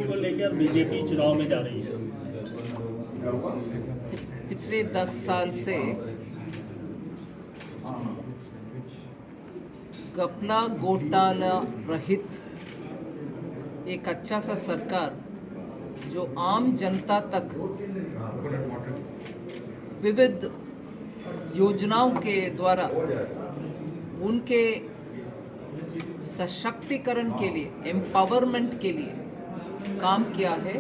को लेकर बीजेपी चुनाव में जा रही है। पिछले 10 साल से घपला घोटाला रहित एक अच्छा सा सरकार जो आम जनता तक विविध योजनाओं के द्वारा उनके सशक्तिकरण के लिए, एम्पावरमेंट के लिए काम किया है,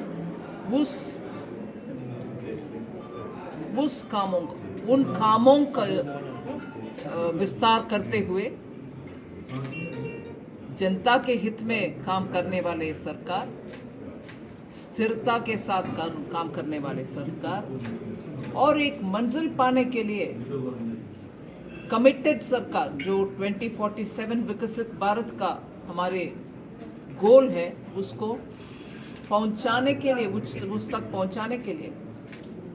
उन कामों का विस्तार करते हुए जनता के हित में काम करने वाले सरकार, स्थिरता के साथ काम करने वाले सरकार और एक मंजिल पाने के लिए कमिटेड सरकार जो 2047 विकसित भारत का हमारे गोल है उसको पहुंचाने के लिए, उस तक पहुंचाने के लिए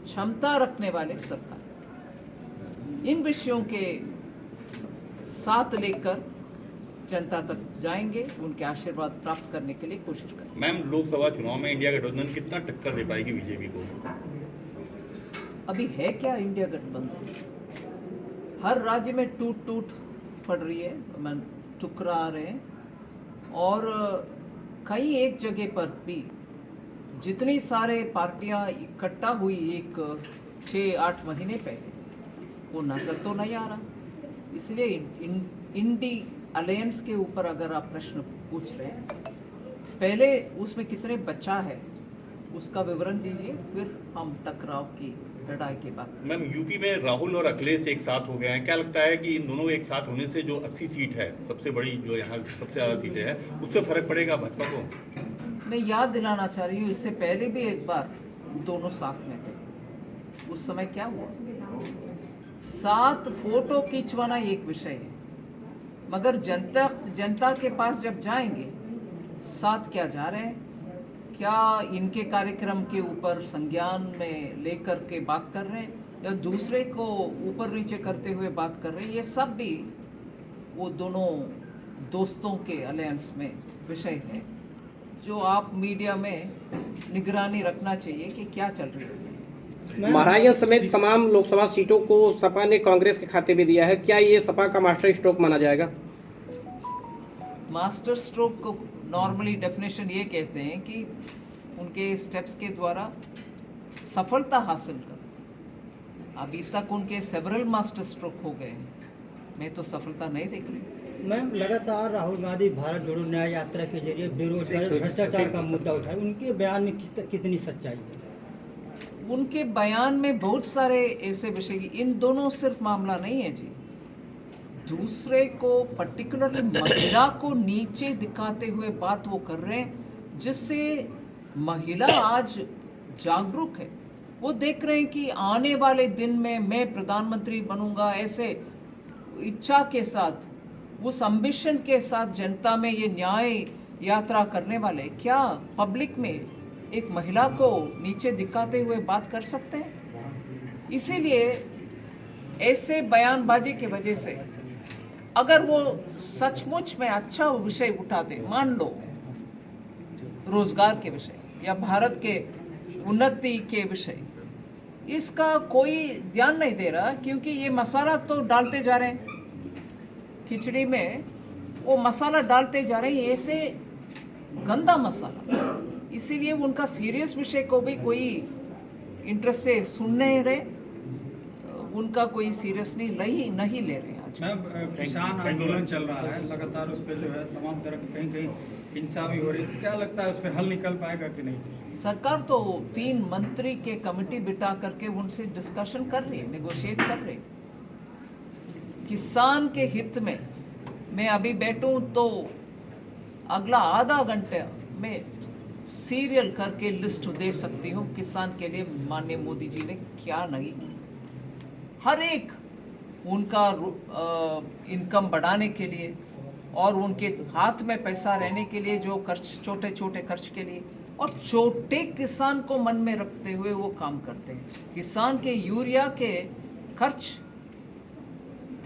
क्षमता रखने वाले सरकार, इन विषयों के साथ लेकर जनता तक जाएंगे, उनके आशीर्वाद प्राप्त करने के लिए कोशिश करेंगे। मैम, लोकसभा चुनाव में इंडिया गठबंधन कितना टक्कर दे पाएगी बीजेपी को? अभी है क्या इंडिया गठबंधन? हर राज्य में टूट पड़ रही है, टुकड़ा आ रहे हैं और कई एक जगह पर भी जितनी सारे पार्टियां इकट्ठा हुई एक 6-8 महीने पहले, वो नजर तो नहीं आ रहा। इसलिए इंडी अलायंस के ऊपर अगर आप प्रश्न पूछ रहे हैं, पहले उसमें कितने बचा है उसका विवरण दीजिए, फिर हम टकराव की लड़ाई के बाद। मैम, यूपी में राहुल और अखिलेश एक साथ हो गए हैं, क्या लगता है कि इन दोनों एक साथ होने से जो 80 सीट है, सबसे बड़ी जो यहाँ सबसे ज़्यादा सीटें हैं, उससे फर्क पड़ेगा भाजपा को? मैं याद दिलाना चाह रही हूँ, इससे पहले भी एक बार दोनों साथ में थे, उस समय क्या हुआ? साथ फोटो खिंचवाना एक विषय है, मगर जनता के पास जब जाएंगे, साथ क्या जा रहे हैं, क्या इनके कार्यक्रम के ऊपर संज्ञान में लेकर के बात कर रहे हैं या दूसरे को ऊपर नीचे करते हुए बात कर रहे हैं, ये सब भी वो दोनों दोस्तों के अलायंस में विषय है जो आप मीडिया में निगरानी रखना चाहिए कि क्या चल रही है। महाराजगंज समेत तमाम लोकसभा सीटों को सपा ने कांग्रेस के खाते में दिया है, क्या ये सपा का मास्टर स्ट्रोक माना जाएगा? मास्टर स्ट्रोक को नॉर्मली डेफिनेशन ये कहते हैं कि उनके स्टेप्स के द्वारा सफलता हासिल कर। अभी तक उनके सेवरल मास्टर स्ट्रोक हो गए हैं, मैं तो सफलता नहीं देख रही। मैम, लगातार राहुल गांधी भारत जोड़ो न्याय यात्रा के जरिए बेरोजगारी, भ्रष्टाचार का मुद्दा उठाए, उनके बयान में कितनी सच्चाई है? उनके बयान में बहुत सारे ऐसे विषय, इन दोनों सिर्फ मामला नहीं है जी, दूसरे को पर्टिकुलरली महिला को नीचे दिखाते हुए बात वो कर रहे हैं, जिससे महिला आज जागरूक है। वो देख रहे हैं कि आने वाले दिन में मैं प्रधानमंत्री बनूंगा, ऐसे इच्छा के साथ, उस एम्बिशन के साथ जनता में ये न्याय यात्रा करने वाले क्या पब्लिक में एक महिला को नीचे दिखाते हुए बात कर सकते हैं? इसीलिए ऐसे बयानबाजी की वजह से अगर वो सचमुच में अच्छा विषय उठाते, मान लो रोजगार के विषय या भारत के उन्नति के विषय, इसका कोई ध्यान नहीं दे रहा, क्योंकि ये मसाला तो डालते जा रहे हैं खिचड़ी में, वो मसाला डालते जा रहे हैं, ऐसे गंदा मसाला। इसीलिए उनका सीरियस विषय को भी कोई इंटरेस्ट से सुन नहीं रहे, उनका कोई सीरियस नहीं ले रहे। मैम, किसान आंदोलन चल रहा है लगातार, उस पर जो है तमाम तरह की कहीं हिंसा भी हो रही है, क्या लगता है उस पर हल निकल पाएगा कि नहीं? सरकार तो 3 मंत्री के कमेटी बिठा करके उनसे डिस्कशन कर रही है, नेगोशिएट कर रही है। किसान के हित में मैं अभी बैठूं तो अगला आधा घंटे में सीरियल करके लिस्ट दे सकती हूँ किसान के लिए माननीय मोदी जी ने क्या नहीं, हर एक उनका इनकम बढ़ाने के लिए और उनके हाथ में पैसा रहने के लिए, जो छोटे छोटे खर्च के लिए, और छोटे किसान को मन में रखते हुए वो काम करते हैं। किसान के यूरिया के खर्च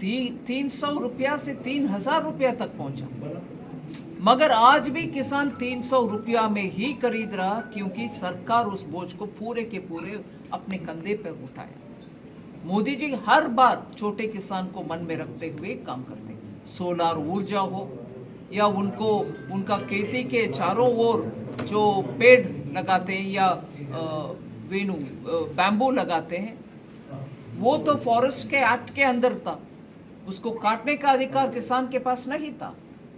300 रुपया से 3000 रुपया तक पहुंचा। मगर आज भी किसान 300 रुपया में ही खरीद रहा, क्योंकि सरकार उस बोझ को पूरे के पूरे अपने कंधे पर उठाया। मोदी जी हर बार छोटे किसान को मन में रखते हुए काम करते हैं। सोलर ऊर्जा हो या उनका खेती के चारों ओर जो पेड़ लगाते हैं या बैम्बू लगाते हैं, वो तो फॉरेस्ट के एक्ट के अंदर था, उसको काटने का अधिकार किसान के पास नहीं था।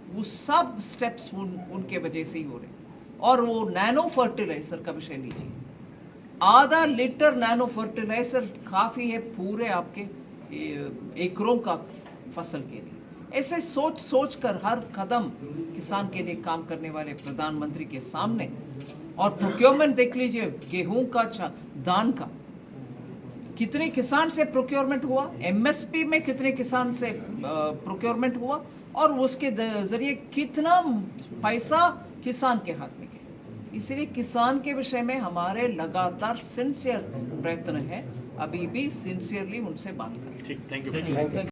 वो सब स्टेप्स उनके वजह से ही हो रहे। और वो नैनो फर्टिलाइजर का विषय लीजिए, आधा लीटर नैनो फर्टिलाइजर काफी है पूरे आपके एकड़ों का फसल के लिए। ऐसे सोच सोच कर हर कदम किसान के लिए काम करने वाले प्रधानमंत्री के सामने। और प्रोक्योरमेंट देख लीजिए, गेहूं का दान का कितने किसान से प्रोक्योरमेंट हुआ, एमएसपी में कितने किसान से प्रोक्योरमेंट हुआ, और उसके जरिए कितना पैसा किसान के हाथ में गया। इसलिए किसान के विषय में हमारे लगातार सिंसियर प्रयत्न है, अभी भी सिंसियरली उनसे बात करें। ठीक, थैंक यू। Thank you.